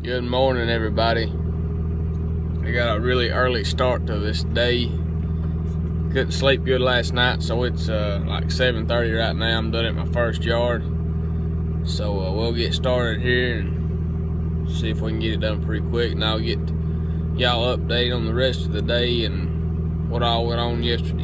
Good morning, everybody. I got a really early start to this day. Couldn't sleep good last night, so it's like 7:30 right now. I'm done at my first yard, so we'll get started here and see if we can get it done pretty quick, and I'll get y'all update on the rest of the day and what all went on yesterday.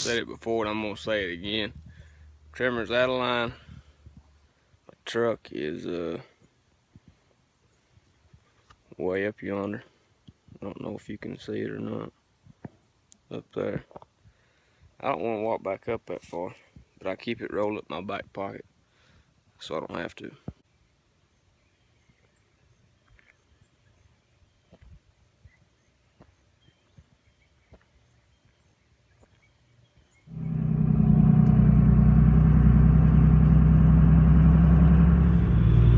Said it before and I'm gonna say it again. Trimmer's out of line. My truck is way up yonder. I don't know if you can see it or not. Up there. I don't want to walk back up that far, but I keep it rolled up my back pocket so I don't have to.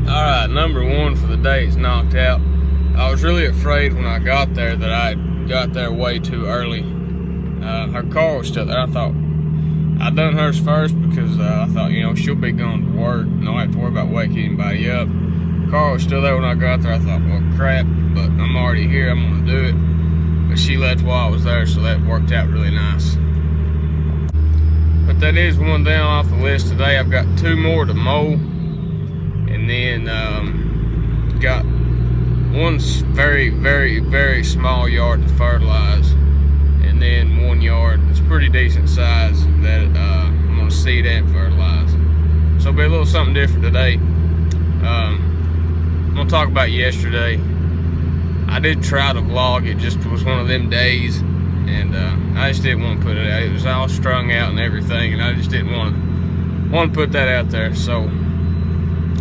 Alright, number one for the day is knocked out. I was really afraid when I got there that I got there way too early. Her car was still there. I thought I done hers first because I thought, you know, she'll be going to work and I don't have to worry about waking anybody up. Her car was still there when I got there. I thought, well, crap, but I'm already here. I'm going to do it. But she left while I was there, so that worked out really nice. But that is one down off the list today. I've got 2 more to mow. And then got one very, very, very small yard to fertilize. And then 1 yard that's pretty decent size that I'm going to seed and fertilize. So it'll be a little something different today. I'm going to talk about yesterday. I did try to vlog. It just was one of them days. And I just didn't want to put it out. It was all strung out and everything. And I just didn't want to put that out there. So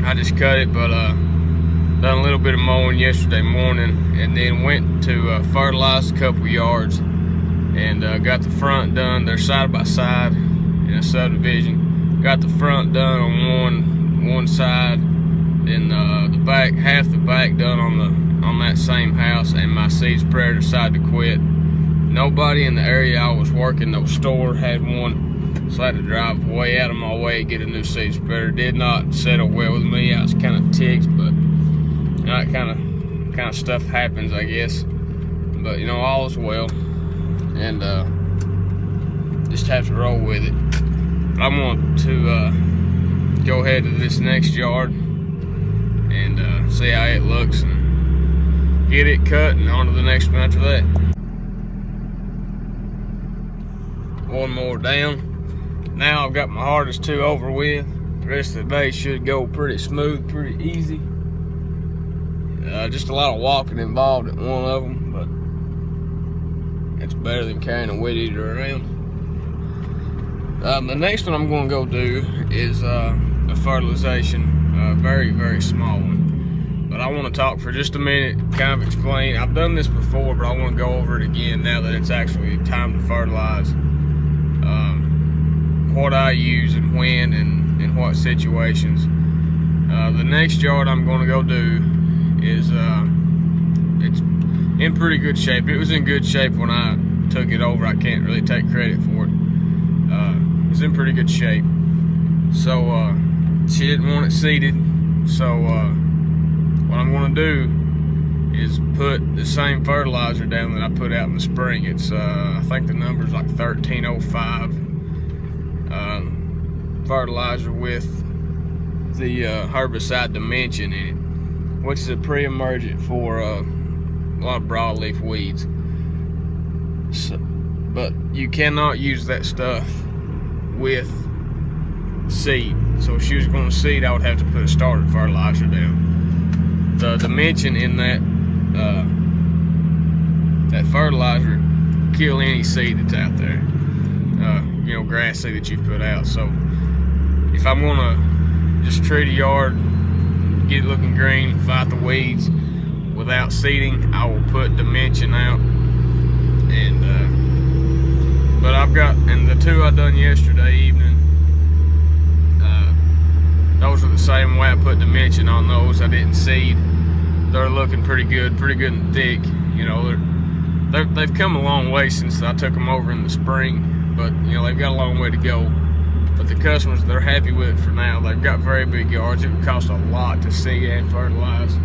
I just cut it, but done a little bit of mowing yesterday morning, and then went to fertilize a couple yards, and got the front done. They're side by side in a subdivision. Got the front done on one side, then the back, half the back done on that same house, and my seed spreader decided to quit. nobody in the area I was working, no store had one, so I had to drive way out of my way to get a new seed spreader. Did not settle well with me. I was kind of ticked, but you know, that kind of stuff happens, I guess. But you know, all is well, and just have to roll with it. I want to go ahead to this next yard and see how it looks and get it cut, and on to the next one after that. One more down. Now I've got my hardest 2 over with. The rest of the day should go pretty smooth, pretty easy. Just a lot of walking involved in one of them, but it's better than carrying a weed eater around. The next one I'm going to go do is a fertilization, a very, very small one. But I want to talk for just a minute, kind of explain. I've done this before, but I want to go over it again now that it's actually time to fertilize. What I use and when and in what situations. The next yard I'm going to go do is it's in pretty good shape. It was in good shape when I took it over. I can't really take credit for it. It's in pretty good shape. So she didn't want it seeded. So what I'm going to do is put the same fertilizer down that I put out in the spring. It's I think the number's like 1305 fertilizer with the herbicide Dimension in it, which is a pre-emergent for a lot of broadleaf weeds. So, but you cannot use that stuff with seed. So if she was going to seed, I would have to put a starter fertilizer down. The Dimension in that fertilizer kill any seed that's out there. You know, grass seed that you put out. So if I'm gonna just treat a yard, get it looking green, fight the weeds without seeding, I will put Dimension out. And but I've got, and the 2 I done yesterday evening, those are the same way. I put Dimension on those. I didn't seed. They're looking pretty good and thick. You know, they've come a long way since I took them over in the spring, but you know, they've got a long way to go. But the customers, they're happy with it for now. They've got very big yards. It would cost a lot to seed and fertilize,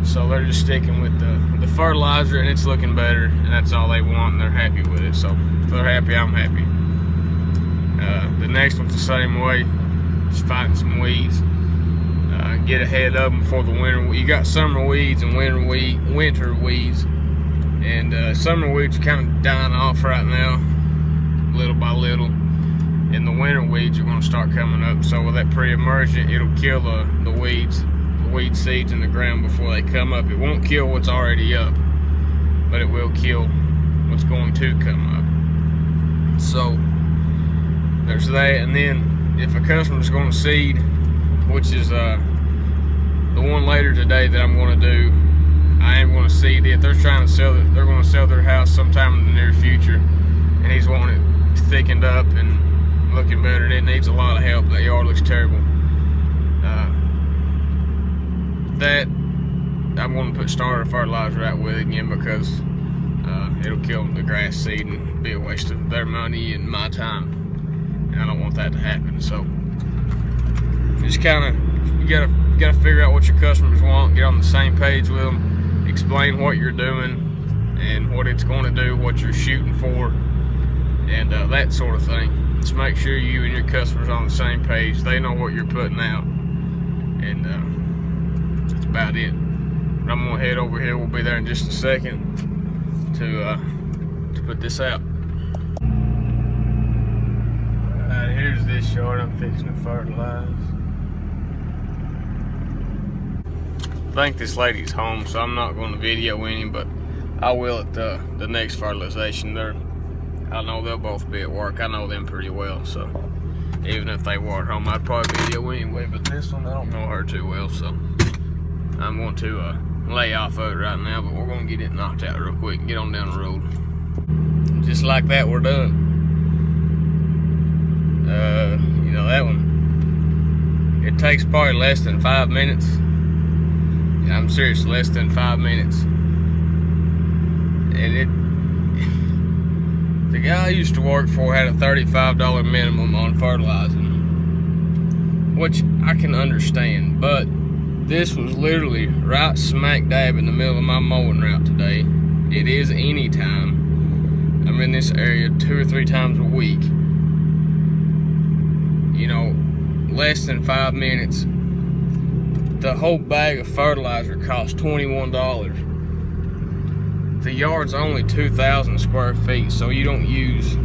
so they're just sticking with the fertilizer, and it's looking better, and that's all they want, and they're happy with it. So if they're happy, I'm happy. The next one's the same way. Just fighting some weeds. Get ahead of them before the winter. You got summer weeds and winter weeds, and summer weeds are kind of dying off right now, little by little, and the winter weeds are going to start coming up. So with that pre-emergent, it'll kill the weeds, the weed seeds in the ground before they come up. It won't kill what's already up, but it will kill what's going to come up. So there's that. And then if a customer's going to seed, which is the one later today that I'm going to do, I am going to seed it. They're trying to sell it. They're going to sell their house sometime in the near future, and he's wanting it thickened up and looking better. It needs a lot of help. That yard looks terrible. That I'm going to put starter fertilizer out with it again, because it'll kill the grass seed and be a waste of their money and my time, and I don't want that to happen. So just kind of, you gotta figure out what your customers want, get on the same page with them, explain what you're doing and what it's going to do, what you're shooting for, and that sort of thing. Just make sure you and your customers are on the same page. They know what you're putting out, and that's about it. But I'm gonna head over here. We'll be there in just a second to put this out. Alright, here's this yard I'm fixing to fertilize. I think this lady's home, so I'm not going to video any, but I will at the next fertilization. I know they'll both be at work. I know them pretty well, so even if they were at home, I'd probably video anyway. But this one, I don't know her too well, so I'm going to lay off of it right now, but we're going to get it knocked out real quick and get on down the road. Just like that, we're done. You know, that one, it takes probably less than 5 minutes. I'm serious, less than 5 minutes. And The guy I used to work for had a $35 minimum on fertilizing, which I can understand, but this was literally right smack dab in the middle of my mowing route today. It is any time. I'm in this area 2 or 3 times a week. You know, less than 5 minutes. The whole bag of fertilizer costs $21. The yard's only 2,000 square feet, so you don't use,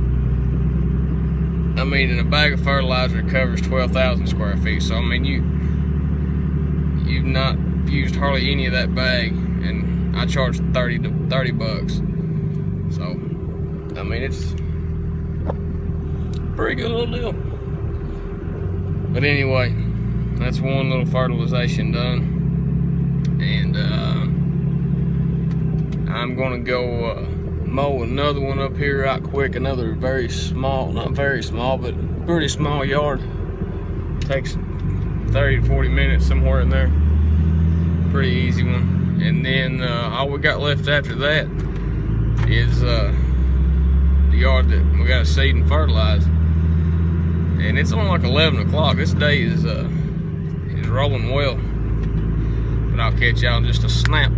I mean, and a bag of fertilizer covers 12,000 square feet, so I mean, you've not used hardly any of that bag, and I charge 30 bucks. So, I mean, it's a pretty good little deal. But anyway, that's one little fertilization done, and I'm gonna go mow another one up here right quick. Another very small, not very small, but pretty small yard. Takes 30 to 40 minutes, somewhere in there. Pretty easy one. And then all we got left after that is the yard that we got to seed and fertilize. And it's only like 11 o'clock. This day is rolling well. But I'll catch y'all in just a snap.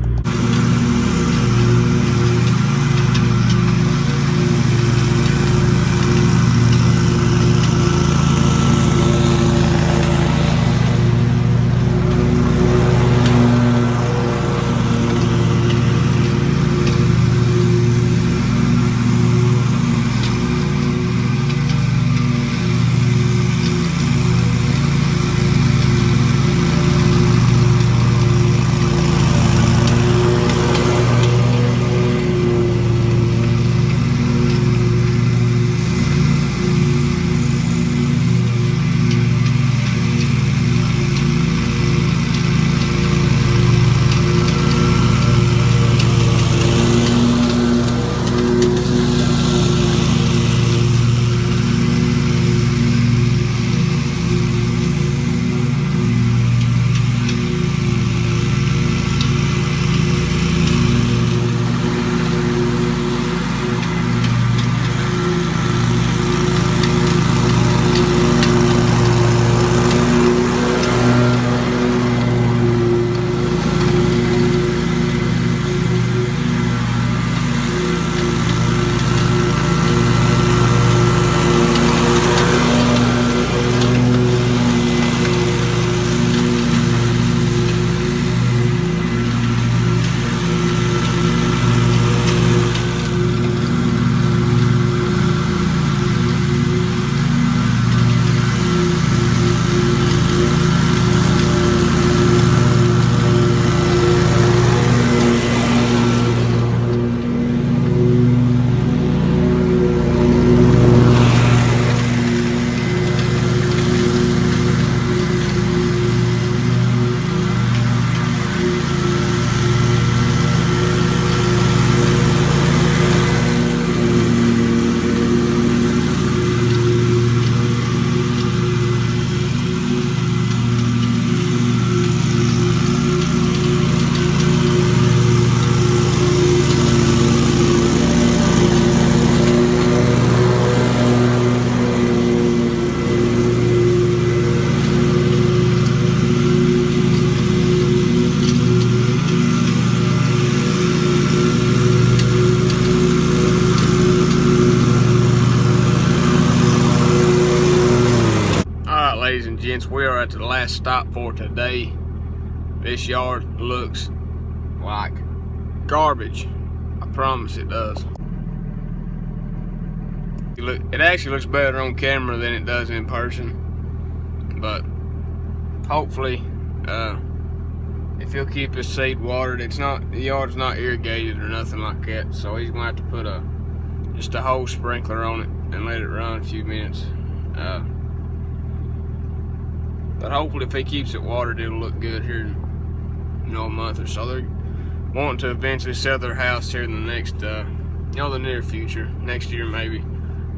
Ladies and gents, we are at the last stop for today. This yard looks like garbage. I promise it does. It actually looks better on camera than it does in person. But hopefully, if he'll keep his seed watered, the yard's not irrigated or nothing like that. So he's gonna have to put just a hose sprinkler on it and let it run a few minutes. But hopefully if he keeps it watered, it'll look good here in a month or so. They're wanting to eventually sell their house here in the next, the near future, next year maybe.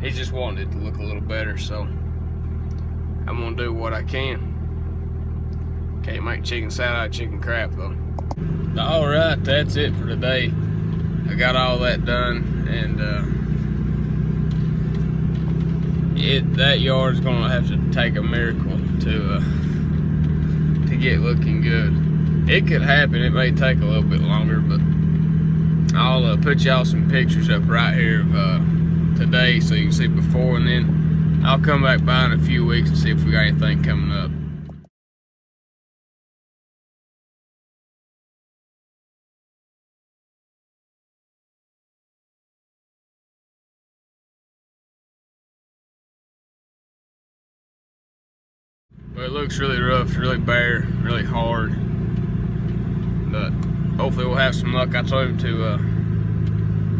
He's just wanting it to look a little better, so I'm gonna do what I can. Can't make chicken salad out of chicken crap though. All right, that's it for today. I got all that done, and that yard's gonna have to take a miracle to get looking good. It could happen. It may take a little bit longer, but I'll put y'all some pictures up right here of today so you can see before, and then I'll come back by in a few weeks and see if we got anything coming up. But it looks really rough, really bare, really hard. But hopefully we'll have some luck. I told him to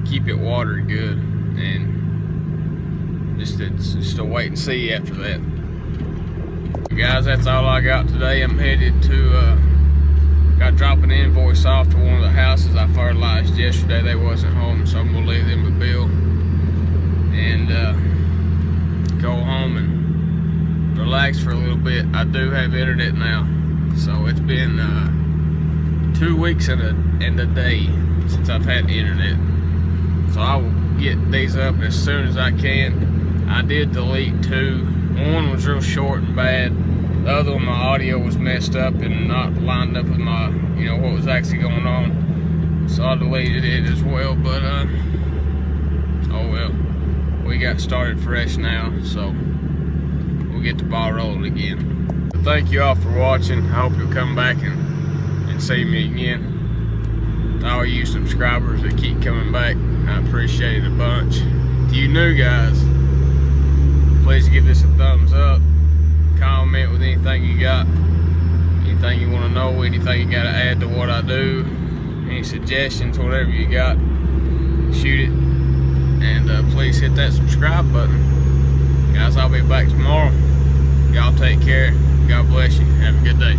keep it watered good, and just a wait and see after that. Guys, that's all I got today. I'm headed to got to drop an invoice off to one of the houses I fertilized yesterday. They wasn't home, so I'm gonna leave them a bill and go home and relax for a little bit. I do have internet now, so it's been 2 weeks and a day since I've had internet. So I will get these up as soon as I can. I did delete 2. One was real short and bad. The other one, my audio was messed up and not lined up with my, what was actually going on. So I deleted it as well, but oh well. We got started fresh now, so we'll get the ball rolling again. But thank you all for watching. I hope you'll come back and see me again. To all you subscribers that keep coming back, I appreciate it a bunch. To you new guys, please give this a thumbs up. Comment with anything you got, anything you want to know, anything you got to add to what I do, any suggestions, whatever you got, shoot it. And please hit that subscribe button. Guys, I'll be back tomorrow. Y'all take care. God bless you. Have a good day.